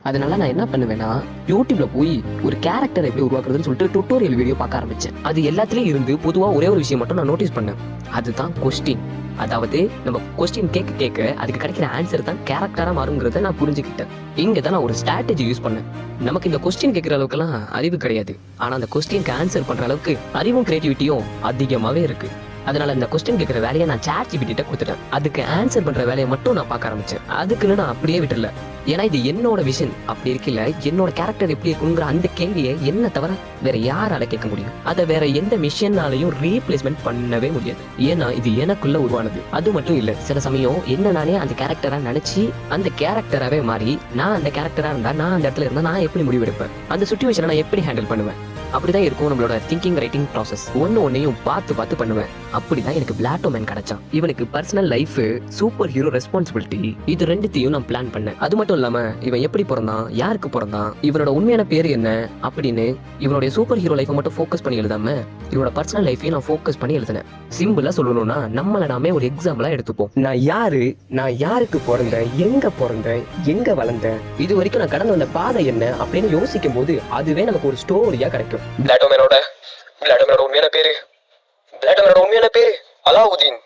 அதனால நான் என்ன பண்ணுவேன்னா, யூடியூப்ல போய் ஒரு கேரக்டர் எப்படி உருவாக்குறதுன்னு சொல்லிட்டு டுட்டோரியல் வீடியோ பார்க்க ஆரம்பிச்சேன். அது எல்லாத்துலயும் இருந்து பொதுவா ஒரே ஒரு விஷயம் மட்டும் நான் நோட்டீஸ் பண்ணேன். அதுதான் கொஸ்டின். அதாவது நம்ம கொஸ்டின் கேட்க கேட்க அதுக்கு கிடைக்கிற ஆன்சர் தான் கேரக்டரா மாறுங்கிறத நான் புரிஞ்சுக்கிட்டேன். இங்க தான் நான் ஒரு ஸ்ட்ராட்டஜி யூஸ் பண்ணேன். நமக்கு இந்த கொஸ்டின் கேட்கிற அளவுக்குலாம் அறிவு கிடையாது. ஆனா அந்த கொஸ்டினுக்கு ஆன்சர் பண்ற அளவுக்கு அறிவும் கிரியேட்டிவிட்டியும் அதிகமாவே இருக்கு. அதனால இந்த கொஸ்டின் கேட்கிற வேலையை நான் ChatGPT கிட்ட கொடுத்துட்டேன். அதுக்கு ஆன்சர் பண்ற வேலையை மட்டும் நான் பார்க்க ஆரம்பிச்சேன். அதுக்குன்னு நான் அப்படியே விட்டுல. ஏன்னா இது என்னோட விஷன். அப்படி இருக்கல, என்னோட கேரக்டர் எப்படி இருக்குங்கிற அந்த கேள்வியை என்ன தவிர வேற யாரால கேட்க முடியும்? அதை வேற எந்த மிஷினாலையும் ரீப்ளேஸ்மெண்ட் பண்ணவே முடியாது. ஏன்னா இது எனக்குள்ள உருவானது. அது மட்டும் இல்ல, சில சமயம் என்ன நானே அந்த கேரக்டரா நினைச்சு அந்த கேரக்டராவே மாறி நான் அந்த கேரக்டரா இருந்தா நான் அந்த இடத்துல இருந்தா நான் எப்படி முடிவெடுப்பேன்? அந்த சிச்சுவேஷனை நான் எப்படி ஹேண்டில் பண்ணுவேன்? அப்படிதான் இருக்கும் நம்மளோட திங்கிங் ரைட்டிங் ப்ராசஸ். ஒன்னையும் பார்த்து பண்ணுவேன். அப்படிதான் எனக்கு பிளாட்டோமேன் கிடைச்சான். இவனுக்கு personal life, super hero responsibility, இது ரெண்டுத்தையும் நான் பிளான் பண்ணேன். அது மட்டும் இல்லாம இவன் எப்படி பிறந்தான், யாருக்கு பிறந்தான், இவனோட உண்மையான பேரு என்ன அப்படின்னு இவனுடைய சூப்பர் ஹீரோ லைஃபை மட்டும் ஃபோக்கஸ் பண்ணி எழுதாம இவனோட பர்சனல் லைஃபையும் நான் ஃபோக்கஸ் பண்ணி எழுதினேன். சிம்பிளா சொல்லணும்னா நம்மள நாமே ஒரு எக்ஸாம்பிளா எடுத்துப்போம். நான் யாரு, நான் யாருக்கு பிறந்தேன், எங்க வளர்ந்தேன், இது வரைக்கும் நான் கடந்து வந்த பாதை என்ன அப்படின்னு யோசிக்கும் போது அதுவே நமக்கு ஒரு ஸ்டோரியா கிடைக்கும். பிளாட்டோமேனோட உண்மையான பேரு அலாவுதீன்.